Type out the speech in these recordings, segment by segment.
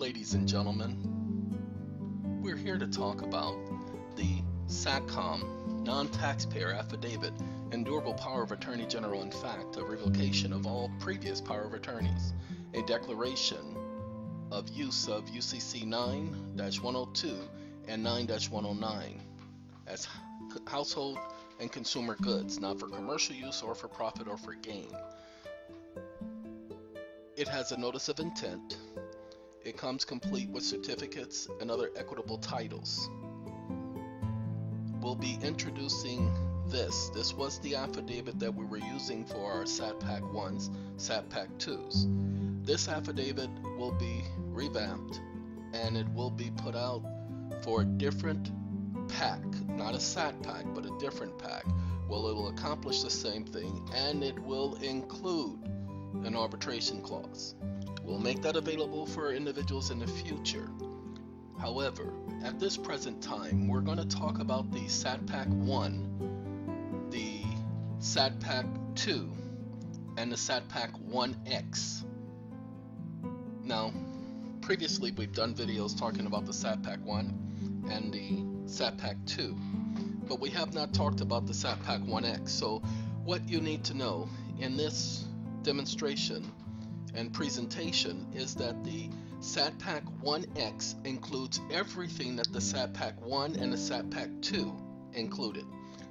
Ladies and gentlemen, we're here to talk about the SATCOMM non-taxpayer affidavit and durable power of attorney general in fact, a revocation of all previous power of attorneys, a declaration of use of UCC 9-102 and 9-109 as household and consumer goods, not for commercial use or for profit or for gain. It has a notice of intent. It comes complete with certificates and other equitable titles. We'll be introducing this. This was the affidavit that we were using for our SatPak 1s, SatPak 2s. This affidavit will be revamped and it will be put out for a different pack, not a SatPak, but a different pack. Well, it'll accomplish the same thing and it will include an arbitration clause. We'll make that available for individuals in the future. However, at this present time, we're going to talk about the SatPak 1, the SatPak 2, and the SatPak 1X. Now, previously we've done videos talking about the SatPak 1 and the SatPak 2, but we have not talked about the SatPak 1X. So what you need to know in this demonstration and presentation is that the SatPak 1X includes everything that the SatPak 1 and the SatPak 2 included.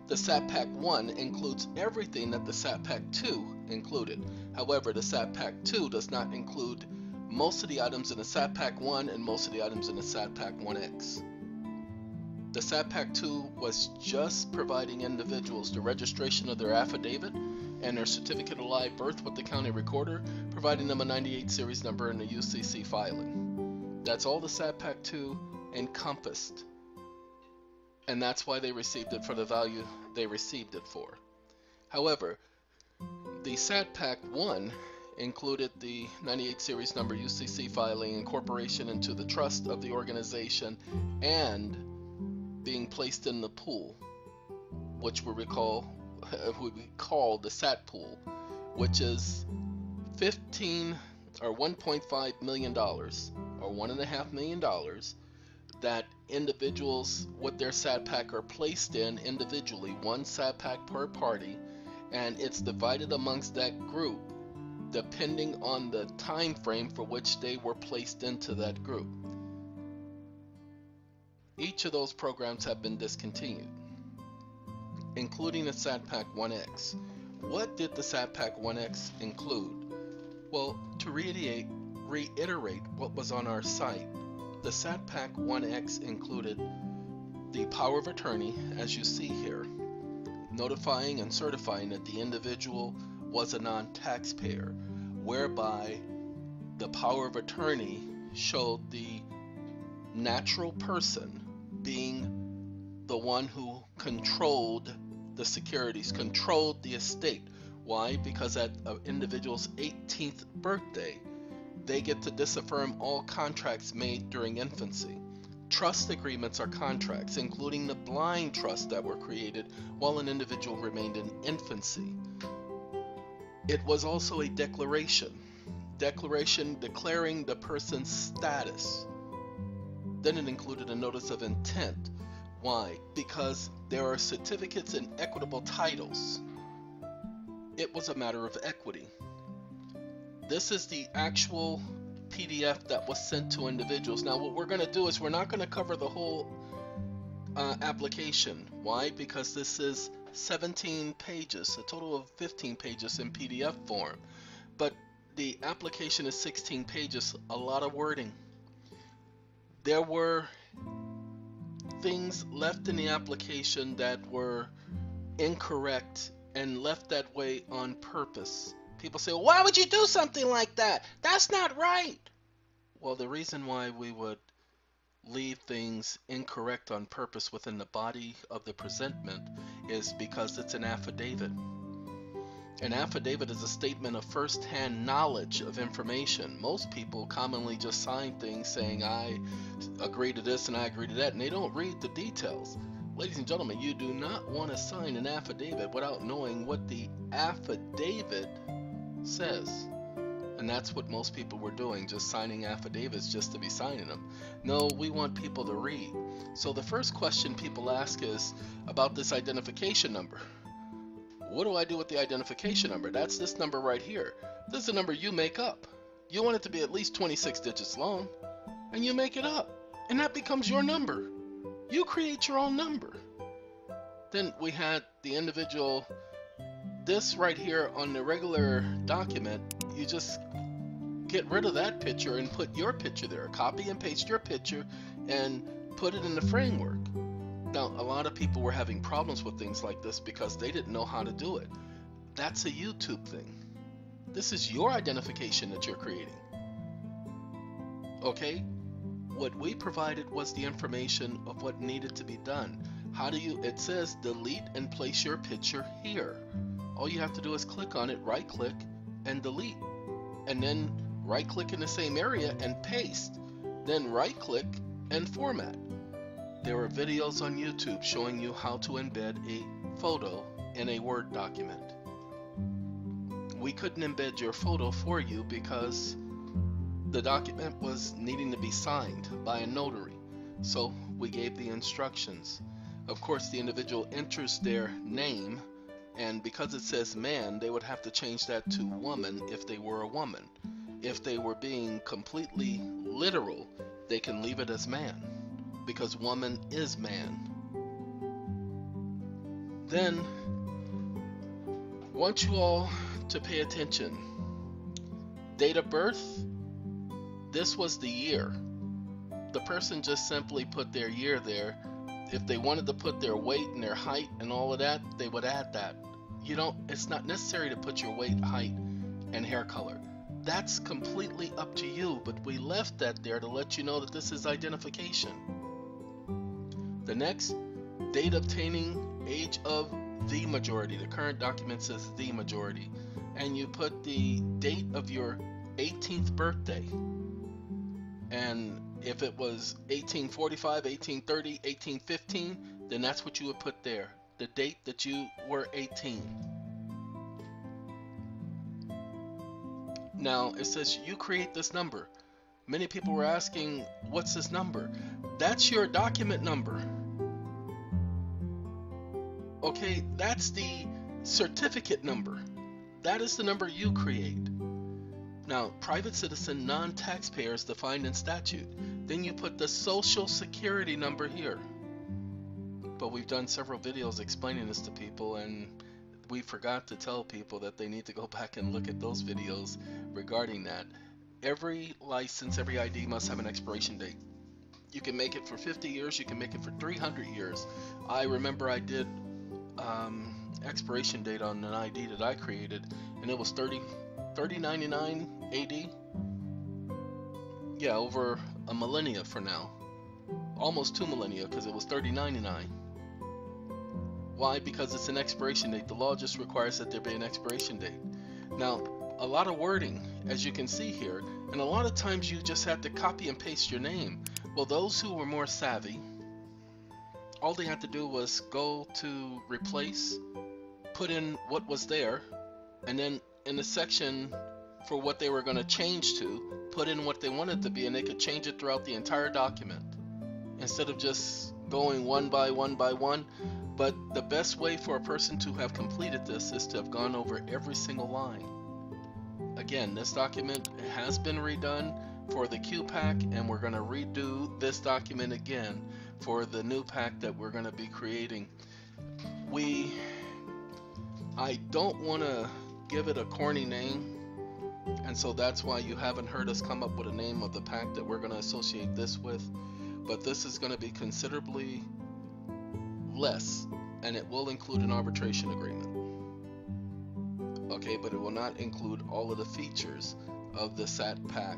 The SatPak 1 includes everything that the SatPak 2 included. However, the SatPak 2 does not include most of the items in the SatPak 1 and most of the items in the SatPak 1X. The SatPak 2 was just providing individuals the registration of their affidavit and their certificate of live birth with the county recorder, providing them a 98 series number and a UCC filing. That's all the SatPak 2 encompassed, and that's why they received it for the value they received it for. However, the SatPak 1 included the 98 series number, UCC filing, incorporation into the trust of the organization, and being placed in the pool, which we call the Sat Pool, which is $1.5 million or $1.5 million that individuals with their SatPak are placed in individually, one SatPak per party, and it's divided amongst that group depending on the time frame for which they were placed into that group. Each of those programs have been discontinued, including the SatPak 1X. What did the SatPak 1X include? Well, to reiterate what was on our site, the SatPak 1X included the power of attorney, as you see here, notifying and certifying that the individual was a non-taxpayer, whereby the power of attorney showed the natural person being the one who controlled the securities, controlled the estate. Why? Because at an individual's 18th birthday, they get to disaffirm all contracts made during infancy. Trust agreements are contracts, including the blind trusts that were created while an individual remained in infancy. It was also a declaration declaring the person's status. Then it included a notice of intent. Why? Because there are certificates and equitable titles. It was a matter of equity. This is the actual PDF that was sent to individuals. Now what we're going to do is we're not going to cover the whole application. Why? Because this is 17 pages, a total of 15 pages in PDF form. But the application is 16 pages, a lot of wording. There were things left in the application that were incorrect and left that way on purpose. People say, well, why would you do something like that? That's not right. Well, the reason why we would leave things incorrect on purpose within the body of the presentment is because it's an affidavit. An affidavit is a statement of first-hand knowledge of information. Most people commonly just sign things saying, I agree to this and I agree to that, and they don't read the details. Ladies and gentlemen, you do not want to sign an affidavit without knowing what the affidavit says. And that's what most people were doing, just signing affidavits just to be signing them. No, we want people to read. So the first question people ask is about this identification number. What do I do with the identification number? That's this number right here. This is the number you make up. You want it to be at least 26 digits long, and you make it up. And that becomes your number. You create your own number. Then we had the individual, this right here on the regular document, you just get rid of that picture and put your picture there. Copy and paste your picture and put it in the framework. Now, a lot of people were having problems with things like this because they didn't know how to do it. That's a YouTube thing. This is your identification that you're creating. Okay? What we provided was the information of what needed to be done. How do you, it says delete and place your picture here. All you have to do is click on it, right click and delete. And then right click in the same area and paste. Then right click and format. There are videos on YouTube showing you how to embed a photo in a Word document. We couldn't embed your photo for you because the document was needing to be signed by a notary. So we gave the instructions. Of course, the individual enters their name, and because it says man, they would have to change that to woman if they were a woman. If they were being completely literal, they can leave it as man, because woman is man. Then, want you all to pay attention. Date of birth, this was the year. The person just simply put their year there. If they wanted to put their weight and their height and all of that, they would add that. You don't, it's not necessary to put your weight, height, and hair color. That's completely up to you, but we left that there to let you know that this is identification. The next, date obtaining age of the majority. The current document says the majority. And you put the date of your 18th birthday. And if it was 1845, 1830, 1815, then that's what you would put there. The date that you were 18. Now, it says you create this number. Many people were asking, what's this number? That's your document number. Okay, that's the certificate number. That is the number you create. Now, private citizen, non-taxpayer is defined in statute. Then you put the social security number here. But we've done several videos explaining this to people, and we forgot to tell people that they need to go back and look at those videos regarding that. Every license, every ID must have an expiration date. You can make it for 50 years, you can make it for 300 years. I remember I did expiration date on an ID that I created, and it was 3099 AD. Yeah, over a millennia for now. Almost 2 millennia, because it was 3099. Why? Because it's an expiration date. The law just requires that there be an expiration date. Now, a lot of wording, as you can see here, and a lot of times you just have to copy and paste your name. Well, those who were more savvy, all they had to do was go to replace, put in what was there, and then in the section for what they were going to change to, put in what they wanted to be, and they could change it throughout the entire document instead of just going one by one by one. But the best way for a person to have completed this is to have gone over every single line. Again, this document has been redone for the Q pack, and we're going to redo this document again for the new pack that we're going to be creating. I don't want to give it a corny name, and so that's why you haven't heard us come up with a name of the pack that we're going to associate this with. But this is going to be considerably less, and it will include an arbitration agreement. Okay, but it will not include all of the features of the SatPak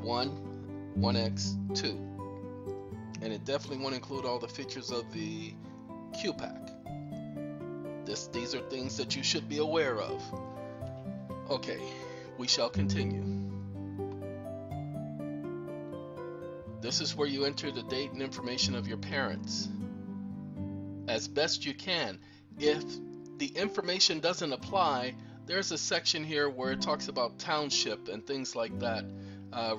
1, 1X, 2. And it definitely won't include all the features of the Q-Pack. These are things that you should be aware of. Okay, we shall continue. This is where you enter the date and information of your parents as best you can. If the information doesn't apply, there's a section here where it talks about township and things like that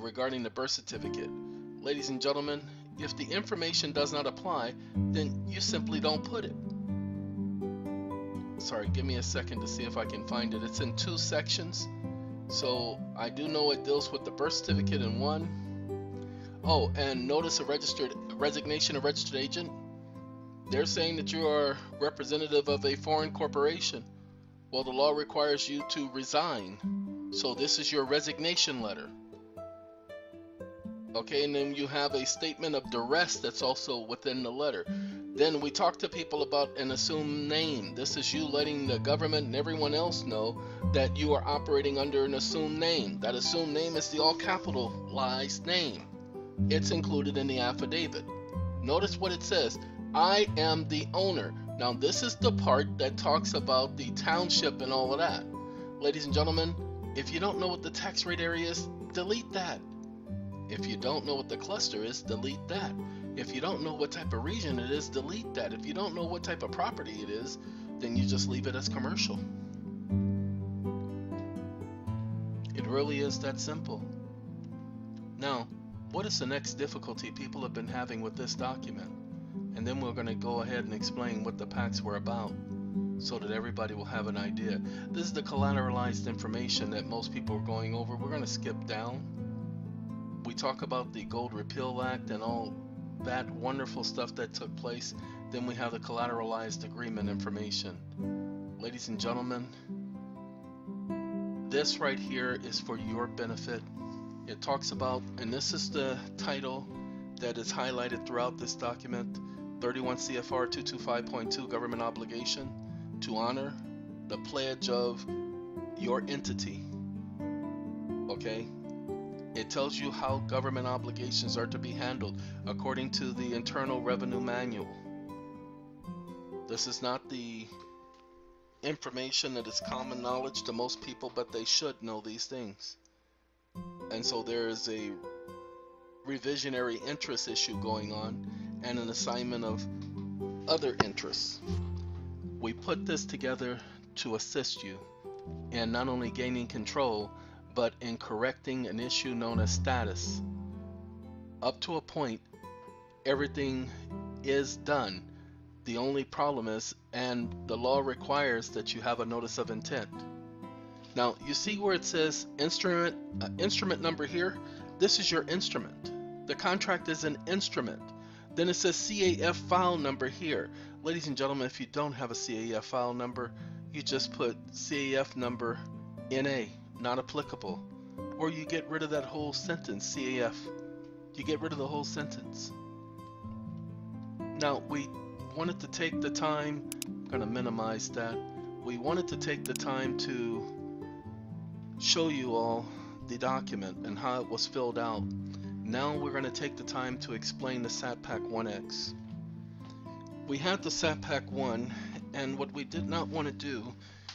regarding the birth certificate. Ladies and gentlemen, if the information does not apply, then you simply don't put it. Sorry, give me a second to see if I can find it. It's in 2 sections. So I do know it deals with the birth certificate in 1. Oh, and notice of resignation of registered agent. They're saying that you are representative of a foreign corporation. Well, the law requires you to resign. So this is your resignation letter. Okay, and then you have a statement of duress that's also within the letter. Then we talk to people about an assumed name. This is you letting the government and everyone else know that you are operating under an assumed name. That assumed name is the all capitalized name. It's included in the affidavit. Notice what it says. I am the owner. Now this is the part that talks about the township and all of that. Ladies and gentlemen, if you don't know what the tax rate area is, delete that. If you don't know what the cluster is, delete that. If you don't know what type of region it is, delete that. If you don't know what type of property it is, then you just leave it as commercial. It really is that simple. Now, what is the next difficulty people have been having with this document? And then we're going to go ahead and explain what the packs were about so that everybody will have an idea. This is the collateralized information that most people are going over. We're going to skip down. We talk about the Gold Repeal Act and all that wonderful stuff that took place. Then we have the collateralized agreement information. Ladies and gentlemen, this right here is for your benefit. It talks about, and this is the title that is highlighted throughout this document, 31 CFR 225.2, government obligation to honor the pledge of your entity. Okay? It tells you how government obligations are to be handled according to the Internal Revenue Manual. This is not the information that is common knowledge to most people, but they should know these things. And so there is a revisionary interest issue going on and an assignment of other interests. We put this together to assist you in not only gaining control, but in correcting an issue known as status. Up to a point, everything is done. The only problem is, and the law requires that you have a notice of intent. Now, you see where it says instrument number here? This is your instrument. The contract is an instrument. Then it says CAF file number here. Ladies and gentlemen, if you don't have a CAF file number, you just put CAF number NA, not applicable. Or you get rid of that whole sentence, CAF. You get rid of the whole sentence. Now, we wanted to take the time, I'm going to minimize that. We wanted to take the time to show you all the document and how it was filled out. Now we're going to take the time to explain the SatPak 1X. We had the SatPak 1, and what we did not want to do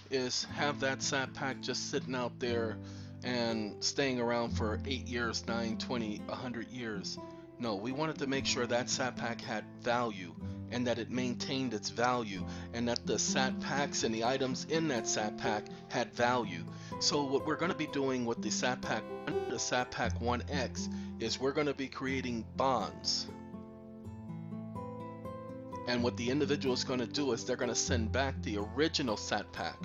is have that SatPak just sitting out there and staying around for 8 years, 9, 20, 100 years. No, we wanted to make sure that SatPak had value and that it maintained its value and that the SatPaks and the items in that SatPak had value. So what we're going to be doing with the SatPak 1X is we're going to be creating bonds. And what the individual is going to do is they're going to send back the original SatPak.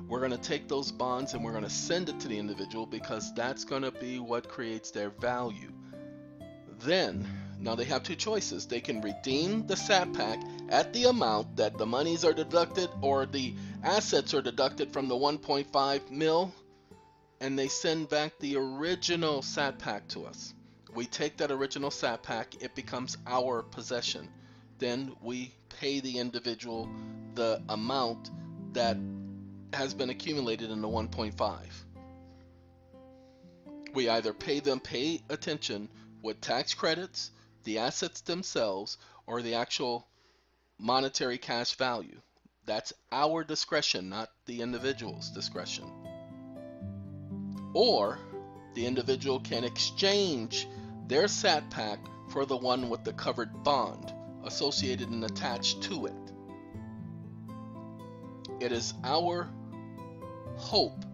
We're going to take those bonds and we're going to send it to the individual because that's going to be what creates their value. Then, now they have two choices. They can redeem the SatPak at the amount that the monies are deducted or the assets are deducted from the 1.5 mil, and they send back the original SatPak to us. We take that original SatPak, it becomes our possession. Then we pay the individual the amount that has been accumulated in the 1.5. We either pay attention with tax credits, the assets themselves, or the actual monetary cash value. That's our discretion, not the individual's discretion. Or the individual can exchange their SatPak for the one with the covered bond associated and attached to it. It is our hope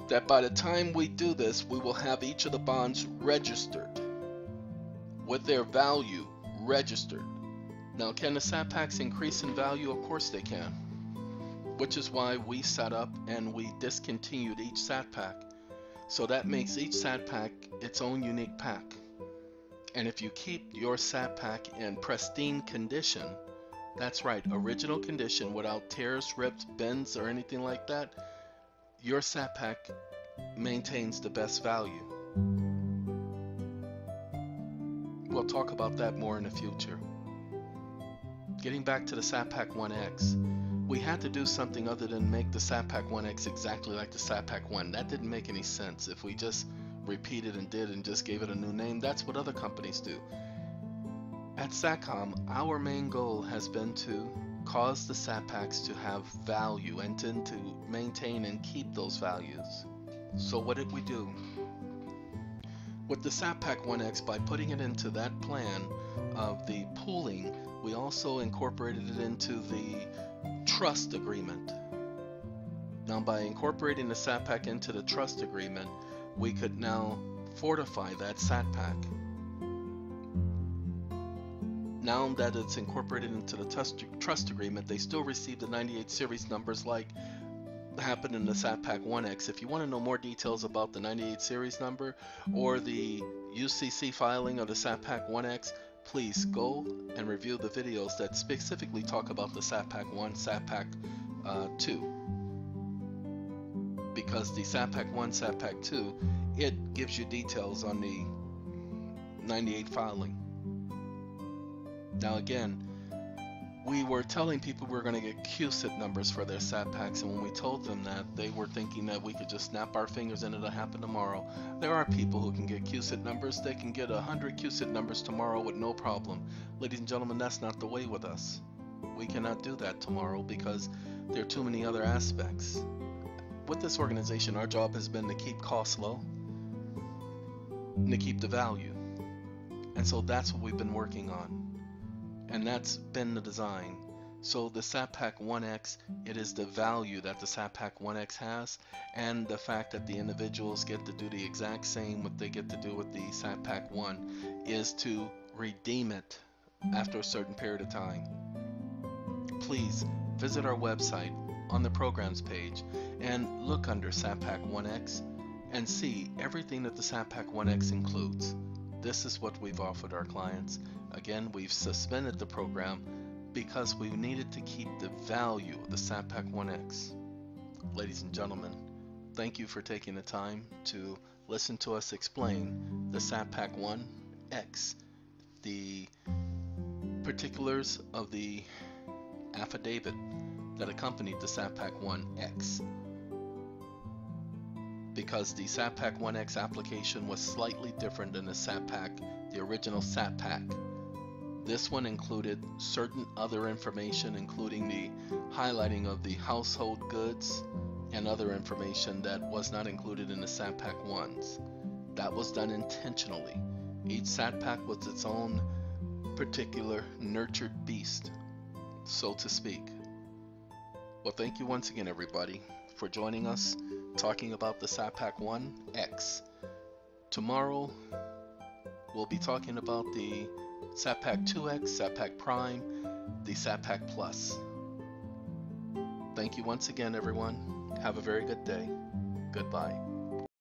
that by the time we do this, we will have each of the bonds registered with their value registered. Now, can the SatPaks increase in value? Of course they can, which is why we set up and we discontinued each SatPak. So that makes each SatPak its own unique pack. And if you keep your SatPak in pristine condition, that's right, original condition without tears, rips, bends, or anything like that, your SatPak maintains the best value. We'll talk about that more in the future. Getting back to the SatPak 1X, we had to do something other than make the SatPak 1X exactly like the SatPak 1. That didn't make any sense. If we just repeated and did and just gave it a new name, that's what other companies do. At SATCOMM, our main goal has been to cause the SatPaks to have value and to maintain and keep those values. So what did we do? With the SatPak 1X, by putting it into that plan of the pooling, we also incorporated it into the trust agreement. Now, by incorporating the SatPak into the trust agreement, we could now fortify that SatPak. Now that it's incorporated into the trust agreement, they still receive the 98 series numbers like happened in the SatPak 1X. If you want to know more details about the 98 series number or the UCC filing of the SatPak 1X, please go and review the videos that specifically talk about the SatPak 1, SatPak 2. Because the SatPak 1, SatPak 2, it gives you details on the 98 filing. Now again, we were telling people we were going to get QSIT numbers for their SatPaks, and when we told them that, they were thinking that we could just snap our fingers and it'll happen tomorrow. There are people who can get QSIT numbers. They can get 100 QSIT numbers tomorrow with no problem. Ladies and gentlemen, that's not the way with us. We cannot do that tomorrow because there are too many other aspects. With this organization, our job has been to keep costs low and to keep the value. And so that's what we've been working on. And that's been the design. So the SatPak 1X, it is the value that the SatPak 1X has, and the fact that the individuals get to do the exact same what they get to do with the SatPak 1 is to redeem it after a certain period of time. Please visit our website on the programs page and look under SatPak 1X and see everything that the SatPak 1X includes. This is what we've offered our clients. Again, we've suspended the program because we needed to keep the value of the SatPak 1X. Ladies and gentlemen, thank you for taking the time to listen to us explain the SatPak 1X, the particulars of the affidavit that accompanied the SatPak 1X. Because the SatPak 1X application was slightly different than the SatPak, the original SatPak. This one included certain other information, including the highlighting of the household goods and other information that was not included in the SatPak 1s. That was done intentionally. Each SatPak was its own particular nurtured beast, so to speak. Well, thank you once again, everybody, for joining us talking about the SatPak 1X. Tomorrow, we'll be talking about the SatPak 2X, SatPak Prime, the SatPak Plus. Thank you once again, everyone. Have a very good day. Goodbye.